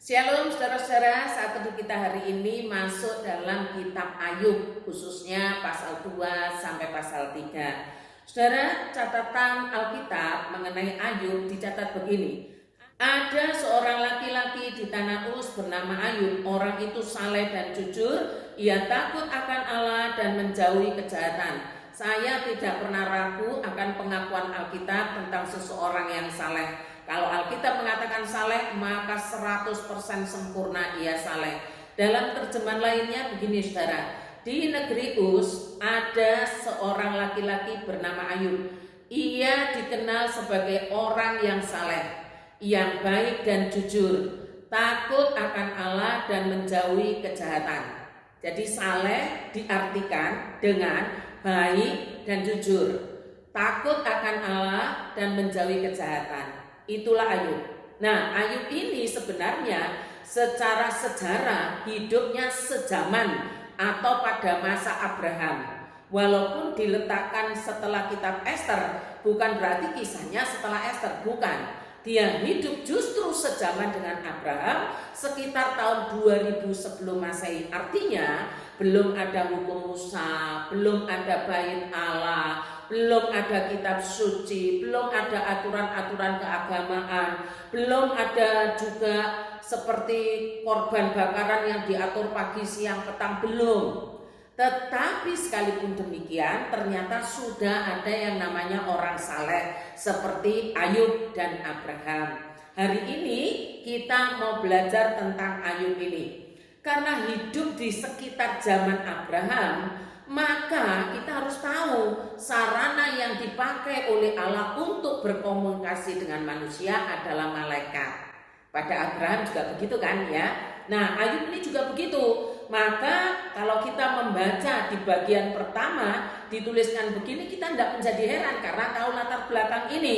Shalom saudara-saudara, saat teduh kita hari ini masuk dalam kitab Ayub, khususnya pasal 2 sampai pasal 3. Saudara, catatan Alkitab mengenai Ayub dicatat begini. Ada seorang laki-laki di tanah Uz bernama Ayub. Orang itu saleh dan jujur, ia takut akan Allah dan menjauhi kejahatan. Saya tidak pernah ragu akan pengakuan Alkitab tentang seseorang yang saleh. Kalau Alkitab mengatakan saleh, maka 100% sempurna ia saleh. Dalam terjemahan lainnya begini saudara, di negeri Uz ada seorang laki-laki bernama Ayub. Ia dikenal sebagai orang yang saleh, yang baik dan jujur, takut akan Allah dan menjauhi kejahatan. Jadi saleh diartikan dengan baik dan jujur, takut akan Allah dan menjauhi kejahatan. Itulah Ayub. Nah, Ayub ini sebenarnya secara sejarah hidupnya sezaman atau pada masa Abraham. Walaupun diletakkan setelah kitab Ester, bukan berarti kisahnya setelah Ester, bukan. Dia hidup justru sezaman dengan Abraham sekitar tahun 2000 sebelum Masehi. Artinya belum ada hukum Musa, belum ada bait Allah, belum ada kitab suci, belum ada aturan-aturan keagamaan, belum ada juga seperti korban bakaran yang diatur pagi, siang, petang, belum. Tetapi sekalipun demikian, ternyata sudah ada yang namanya orang saleh seperti Ayub dan Abraham. Hari ini kita mau belajar tentang Ayub ini. Karena hidup di sekitar zaman Abraham, maka kita harus tahu sarana yang dipakai oleh Allah untuk berkomunikasi dengan manusia adalah malaikat. Pada Abraham juga begitu kan ya. Nah, Ayub ini juga begitu. Maka kalau kita membaca di bagian pertama dituliskan begini, kita tidak menjadi heran karena tahu latar belakang ini.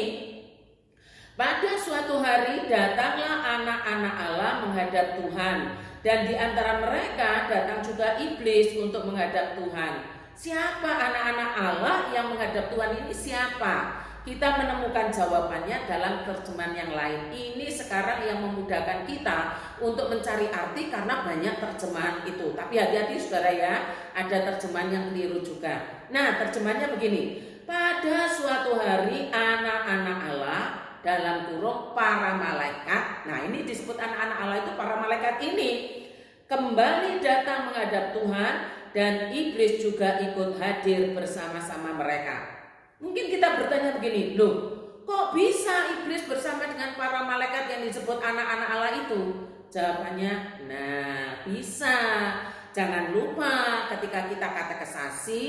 Pada suatu hari datanglah anak-anak Allah menghadap Tuhan, dan di antara mereka datang juga iblis untuk menghadap Tuhan. Siapa anak-anak Allah yang menghadap Tuhan ini? Siapa? Kita menemukan jawabannya dalam terjemahan yang lain. Ini sekarang yang memudahkan kita untuk mencari arti karena banyak terjemahan itu. Tapi hati-hati saudara ya, ada terjemahan yang keliru juga. Nah, terjemahannya begini. Pada suatu hari anak-anak Allah dalam kurung para malaikat. Nah, ini disebut anak-anak Allah itu para malaikat ini kembali datang menghadap Tuhan, dan iblis juga ikut hadir bersama-sama mereka. Mungkin kita bertanya begini, loh kok bisa iblis bersama dengan para malaikat yang disebut anak-anak Allah itu? Jawabannya, nah bisa. Jangan lupa ketika kita katekesasi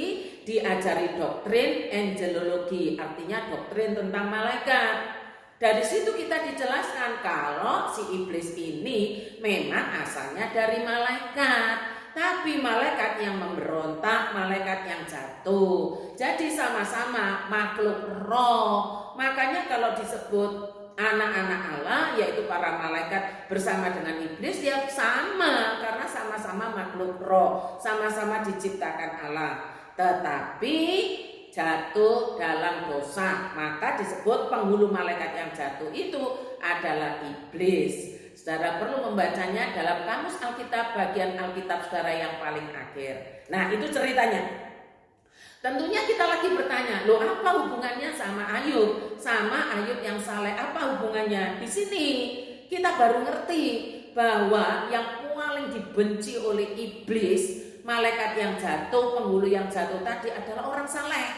diajari doktrin angelologi, artinya doktrin tentang malaikat. Dari situ kita dijelaskan kalau si iblis ini memang asalnya dari malaikat. Tapi malaikat yang memberontak, malaikat yang jatuh. Jadi sama-sama makhluk roh. Makanya kalau disebut anak-anak Allah, yaitu para malaikat bersama dengan iblis, ya sama. Karena sama-sama makhluk roh, sama-sama diciptakan Allah. Tetapi jatuh dalam dosa, maka disebut penghulu malaikat yang jatuh itu adalah iblis. Saudara perlu membacanya dalam kamus Alkitab, bagian Alkitab saudara yang paling akhir. Nah, itu ceritanya. Tentunya kita lagi bertanya, loh apa hubungannya sama Ayub? Sama Ayub yang saleh, apa hubungannya? Di sini kita baru ngerti bahwa yang paling dibenci oleh iblis, malaikat yang jatuh, penghulu yang jatuh tadi adalah orang saleh.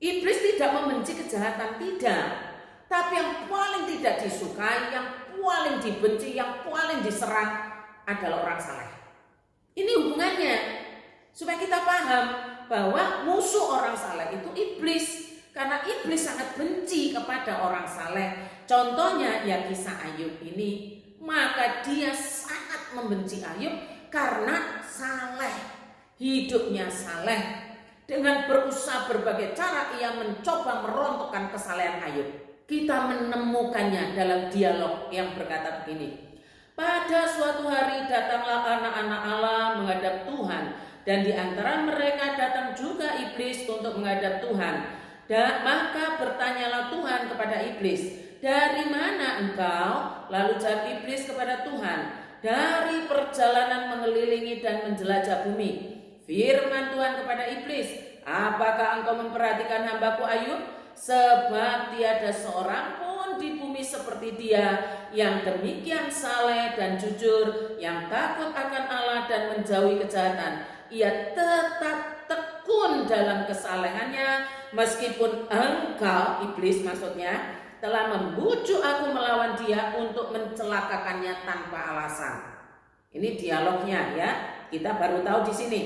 Iblis tidak membenci kejahatan, tidak. Tapi yang paling tidak disukai, yang paling dibenci, yang paling diserang adalah orang saleh. Ini hubungannya supaya kita paham bahwa musuh orang saleh itu iblis, karena iblis sangat benci kepada orang saleh. Contohnya ya kisah Ayub ini, maka dia sangat membenci Ayub karena saleh, hidupnya saleh. Dengan berusaha berbagai cara ia mencoba merontokkan kesalehan Ayub. Kita menemukannya dalam dialog yang berkata begini. Pada suatu hari datanglah anak-anak Allah menghadap Tuhan, dan di antara mereka datang juga iblis untuk menghadap Tuhan. Dan maka bertanyalah Tuhan kepada iblis, "Dari mana engkau?" Lalu jawab iblis kepada Tuhan, "Dari perjalanan mengelilingi dan menjelajah bumi." Firman Tuhan kepada iblis, "Apakah engkau memperhatikan hambaku Ayub? Sebab tiada seorang pun di bumi seperti dia, yang demikian saleh dan jujur, yang takut akan Allah dan menjauhi kejahatan. Ia tetap tekun dalam kesalehannya, meskipun engkau," iblis maksudnya, "telah membujuk aku melawan dia untuk mencelakakannya tanpa alasan." Ini dialognya ya, kita baru tahu di sini.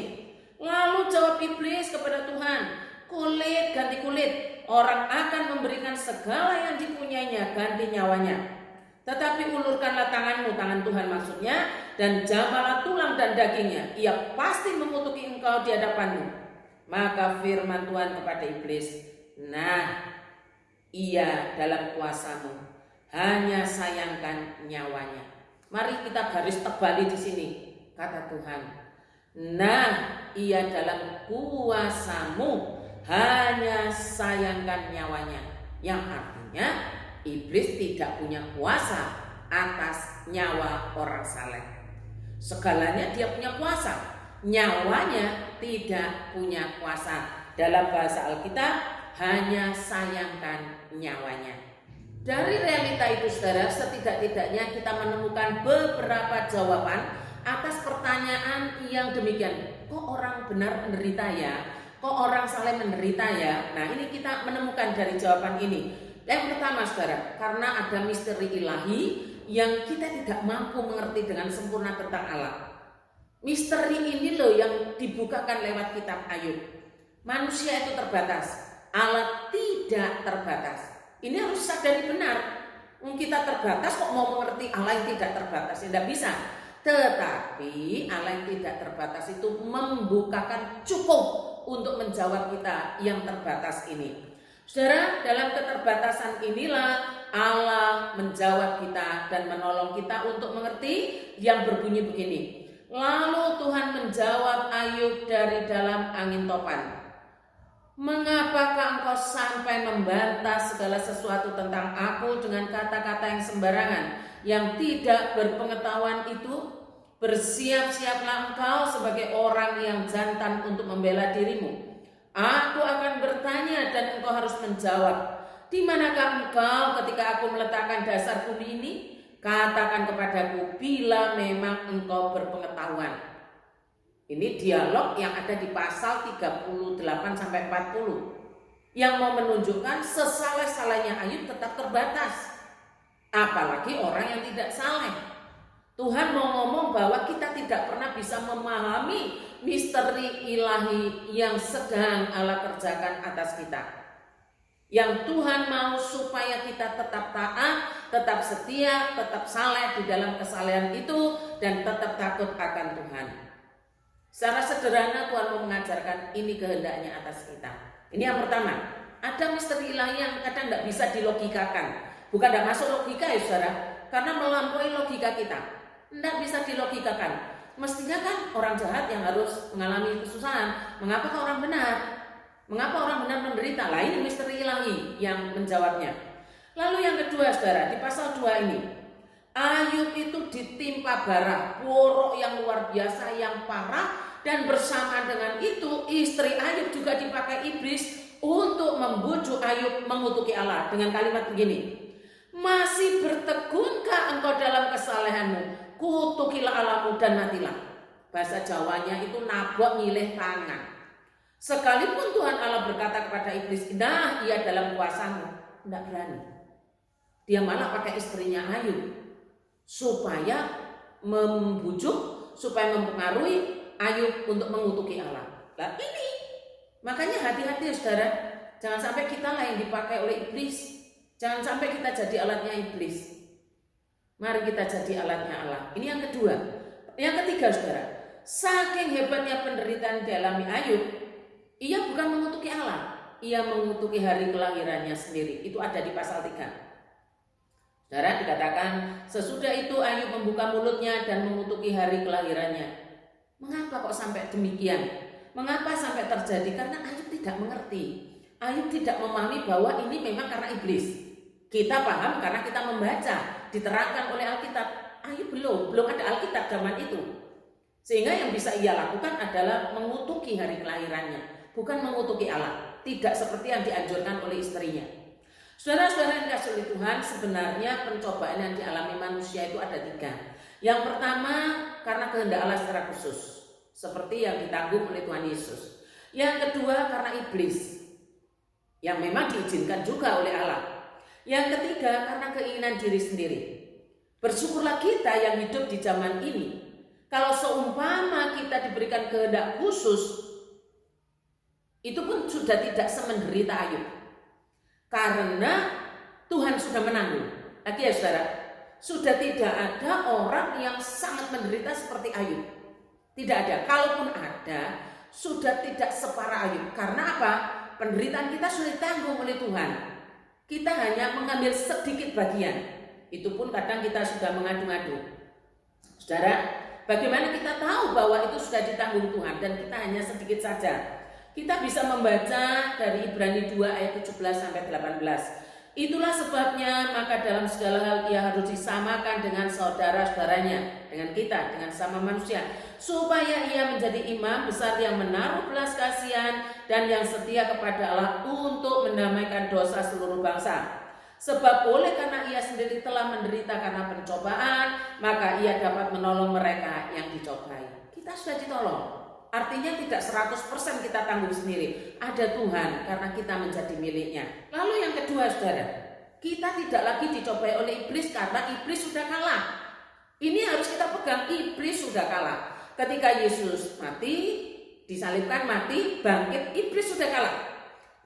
Lalu jawab iblis kepada Tuhan, "Kulit ganti kulit, orang akan memberikan segala yang dipunyainya ganti nyawanya. Tetapi ulurkanlah tanganmu," tangan Tuhan maksudnya, "dan jamalah tulang dan dagingnya, ia pasti mengutuki engkau di hadapanmu." Maka firman Tuhan kepada iblis, "Nah, ia dalam kuasamu, hanya sayangkan nyawanya." Mari kita garis tebali di sini, kata Tuhan. "Nah, ia dalam kuasamu, hanya sayangkan nyawanya." Yang artinya iblis tidak punya kuasa atas nyawa orang saleh. Segalanya dia punya kuasa, nyawanya tidak punya kuasa. Dalam bahasa Alkitab, hanya sayangkan nyawanya. Dari realita itu saudara, setidak-tidaknya kita menemukan beberapa jawaban atas pertanyaan yang demikian. Kok orang benar menderita ya? Kok orang saleh menderita ya? Nah, ini kita menemukan dari jawaban ini. Yang pertama saudara, karena ada misteri ilahi yang kita tidak mampu mengerti dengan sempurna tentang Allah. Misteri ini loh yang dibukakan lewat kitab Ayub. Manusia itu terbatas, Allah tidak terbatas. Ini harus sadari benar. Kita terbatas kok mau mengerti Allah yang tidak terbatas? Tidak bisa. Tetapi Allah yang tidak terbatas itu membukakan cukup untuk menjawab kita yang terbatas ini. Saudara, dalam keterbatasan inilah Allah menjawab kita dan menolong kita untuk mengerti yang berbunyi begini. Lalu Tuhan menjawab Ayub dari dalam angin topan, "Mengapakah engkau sampai membantah segala sesuatu tentang aku dengan kata-kata yang sembarangan, yang tidak berpengetahuan itu? Bersiap-siaplah engkau sebagai orang yang jantan untuk membela dirimu. Aku akan bertanya dan engkau harus menjawab. Di manakah engkau ketika aku meletakkan dasar bumi ini? Katakan kepadaku bila memang engkau berpengetahuan." Ini dialog yang ada di pasal 38-40 yang mau menunjukkan sesaleh-salehnya Ayub tetap terbatas. Apalagi orang yang tidak saleh. Tuhan mau ngomong bahwa kita tidak pernah bisa memahami misteri ilahi yang sedang Allah kerjakan atas kita. Yang Tuhan mau supaya kita tetap taat, tetap setia, tetap saleh di dalam kesalehan itu, dan tetap takut akan Tuhan. Secara sederhana Tuhan mau mengajarkan ini kehendaknya atas kita. Ini yang pertama. Ada misteri ilahi yang kadang tidak bisa dilogikakan. Bukan tidak masuk logika ya saudara, karena melampaui logika kita. Tidak bisa dilogikakan. Mestinya kan orang jahat yang harus mengalami kesusahan. Mengapa orang benar? Mengapa orang benar menderita? Lah ini misteri ilahi yang menjawabnya. Lalu yang kedua saudara, di pasal 2 ini, Ayub itu ditimpa bara, borok yang luar biasa, yang parah. Dan bersama dengan itu istri Ayub juga dipakai iblis untuk membujuk Ayub mengutuki Allah dengan kalimat begini, "Masih bertegunkah engkau dalam kesalehanmu? Kutukilah Allahmu dan matilah." Bahasa Jawanya itu nabok nyileh tangan. Sekalipun Tuhan Allah berkata kepada iblis, "Nah, ia dalam kuasamu," tidak berani. Dia malah pakai istrinya Ayub supaya membujuk, supaya mempengaruhi Ayub untuk mengutuki Allah. Nah ini, makanya hati-hati saudara, jangan sampai kita lah yang dipakai oleh iblis. Jangan sampai kita jadi alatnya iblis. Mari kita jadi alatnya Allah. Ini yang kedua. Yang ketiga saudara, saking hebatnya penderitaan dialami Ayub, ia bukan mengutuki Allah, ia mengutuki hari kelahirannya sendiri. Itu ada di pasal 3. Saudara, dikatakan sesudah itu Ayub membuka mulutnya dan mengutuki hari kelahirannya. Mengapa kok sampai demikian? Mengapa sampai terjadi? Karena Ayub tidak mengerti. Ayub tidak memahami bahwa ini memang karena iblis. Kita paham karena kita membaca, diterangkan oleh Alkitab. Ayub belum ada Alkitab zaman itu. Sehingga yang bisa ia lakukan adalah mengutuki hari kelahirannya, bukan mengutuki Allah. Tidak seperti yang dianjurkan oleh istrinya. Saudara-saudara yang dikasihi oleh Tuhan, sebenarnya pencobaan yang dialami manusia itu ada 3. Yang pertama, karena kehendak Allah secara khusus, seperti yang ditanggung oleh Tuhan Yesus. Yang kedua, karena iblis, yang memang diizinkan juga oleh Allah. Yang ketiga, karena keinginan diri sendiri. Bersyukurlah kita yang hidup di zaman ini. Kalau seumpama kita diberikan kehendak khusus, itu pun sudah tidak semenderita Ayub. Karena Tuhan sudah menanggung. Lagi ya saudara, sudah tidak ada orang yang sangat menderita seperti Ayub. Tidak ada. Kalaupun ada, sudah tidak separah Ayub. Karena apa? Penderitaan kita sudah ditanggung oleh Tuhan. Kita hanya mengambil sedikit bagian. Itu pun kadang kita sudah mengadu-ngadu. Saudara, bagaimana kita tahu bahwa itu sudah ditanggung Tuhan dan kita hanya sedikit saja? Kita bisa membaca dari Ibrani 2 ayat 17-18. Itulah sebabnya maka dalam segala hal ia harus disamakan dengan saudara-saudaranya, dengan kita, dengan sama manusia, supaya ia menjadi imam besar yang menaruh belas kasihan dan yang setia kepada Allah untuk mendamaikan dosa seluruh bangsa. Sebab oleh karena ia sendiri telah menderita karena pencobaan, maka ia dapat menolong mereka yang dicobai. Kita sudah ditolong. Artinya tidak 100% kita tanggung sendiri. Ada Tuhan karena kita menjadi miliknya. Lalu yang kedua saudara, kita tidak lagi dicobai oleh iblis karena iblis sudah kalah. Ini harus kita pegang, iblis sudah kalah. Ketika Yesus mati, disalibkan, mati, bangkit, iblis sudah kalah.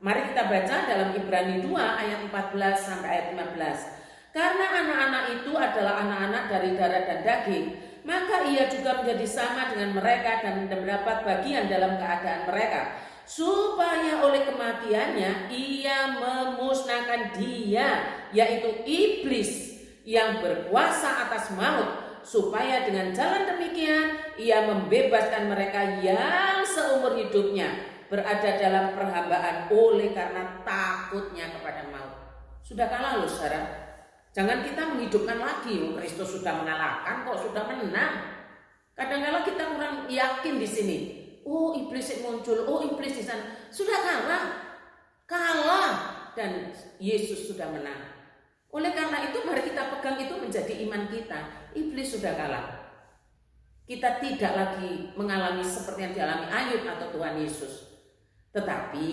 Mari kita baca dalam Ibrani 2 ayat 14 sampai ayat 15. Karena anak-anak itu adalah anak-anak dari darah dan daging, maka ia juga menjadi sama dengan mereka dan mendapat bagian dalam keadaan mereka, supaya oleh kematiannya ia memusnahkan dia, yaitu iblis yang berkuasa atas maut, supaya dengan jalan demikian ia membebaskan mereka yang seumur hidupnya berada dalam perhambaan oleh karena takutnya kepada maut. Sudah kalah loh saudara. Jangan kita menghidupkan lagi, Kristus sudah mengalahkan kok, sudah menang. Kadang-kadang kita kurang yakin di sini. Oh iblis muncul, oh iblis di sana. Sudah kalah dan Yesus sudah menang. Oleh karena itu mari kita pegang itu menjadi iman kita. Iblis sudah kalah. Kita tidak lagi mengalami seperti yang dialami Ayub atau Tuhan Yesus. Tetapi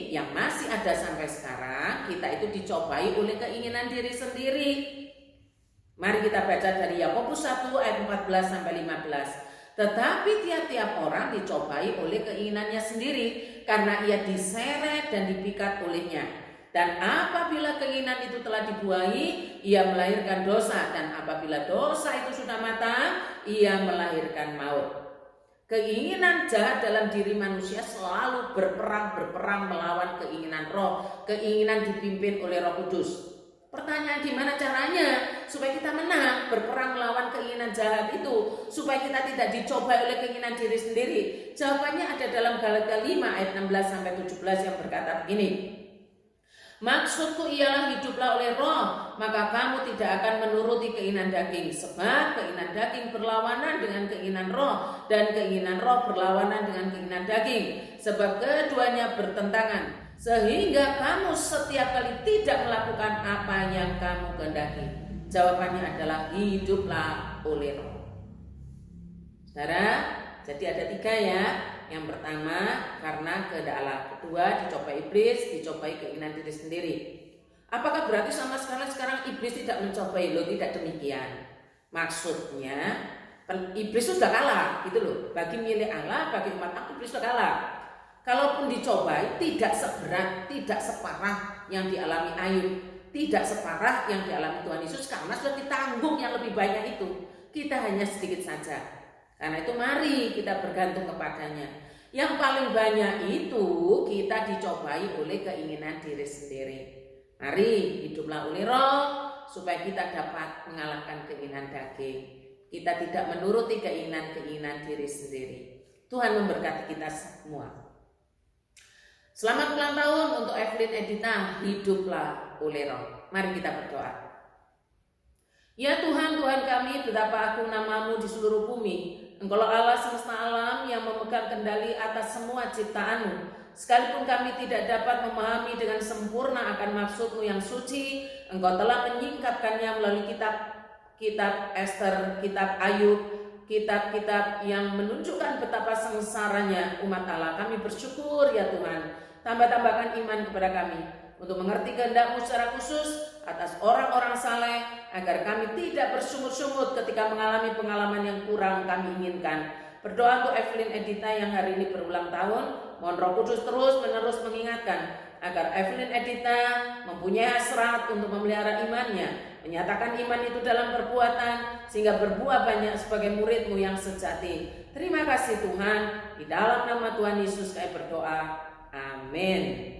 yang masih ada sampai sekarang, kita itu dicobai oleh keinginan diri sendiri. Mari kita baca dari Yakobus 1 ayat 14 sampai 15. Tetapi tiap-tiap orang dicobai oleh keinginannya sendiri, karena ia diseret dan dipikat olehnya. Dan apabila keinginan itu telah dibuai, ia melahirkan dosa. Dan apabila dosa itu sudah matang, ia melahirkan maut. Keinginan jahat dalam diri manusia selalu berperang melawan keinginan roh, keinginan dipimpin oleh Roh Kudus. Pertanyaan gimana caranya supaya kita menang berperang melawan keinginan jahat itu, supaya kita tidak dicobai oleh keinginan diri sendiri? Jawabannya ada dalam Galatia 5 ayat 16 sampai 17 yang berkata begini. Maksudku ialah hiduplah oleh roh, maka kamu tidak akan menuruti keinginan daging. Sebab keinginan daging berlawanan dengan keinginan roh, dan keinginan roh berlawanan dengan keinginan daging. Sebab keduanya bertentangan, sehingga kamu setiap kali tidak melakukan apa yang kamu kehendaki. Jawabannya adalah hiduplah oleh roh. Saudara, jadi ada 3 ya. Yang pertama karena kehendak Allah, kedua dicobai iblis, dicobai keinginan diri sendiri. Apakah berarti sama sekali sekarang iblis tidak mencobai? Loh, tidak demikian. Maksudnya iblis sudah kalah gitu loh. Bagi milik Allah, bagi umat Allah, iblis sudah kalah. Kalaupun dicobai tidak seberat, tidak separah yang dialami Ayub, tidak separah yang dialami Tuhan Yesus, karena sudah ditanggung yang lebih banyak itu. Kita hanya sedikit saja. Karena itu mari kita bergantung kepadanya. Yang paling banyak itu kita dicobai oleh keinginan diri sendiri. Mari hiduplah oleh roh supaya kita dapat mengalahkan keinginan daging. Kita tidak menuruti keinginan diri sendiri. Tuhan memberkati kita semua. Selamat ulang tahun untuk Evelyn Edita, hiduplah oleh roh. Mari kita berdoa. Ya Tuhan, Tuhan kami, betapa agung nama-Mu di seluruh bumi. Engkaulah Allah semesta alam yang memegang kendali atas semua ciptaan-Mu. Sekalipun kami tidak dapat memahami dengan sempurna akan maksud-Mu yang suci, Engkau telah menyingkapkannya melalui kitab Ester, kitab Ayub, kitab-kitab yang menunjukkan betapa sengsaranya umat Allah. Kami bersyukur ya Tuhan, tambah-tambahkan iman kepada kami untuk mengerti kehendak-Mu secara khusus atas orang-orang saleh, agar kami tidak bersungut-sungut ketika mengalami pengalaman yang kurang kami inginkan. Berdoa untuk Evelyn Edita yang hari ini berulang tahun, mohon Roh Kudus terus menerus mengingatkan agar Evelyn Edita mempunyai hasrat untuk memelihara imannya, menyatakan iman itu dalam perbuatan, sehingga berbuah banyak sebagai murid-Mu yang sejati. Terima kasih Tuhan, di dalam nama Tuhan Yesus kami berdoa. Amin.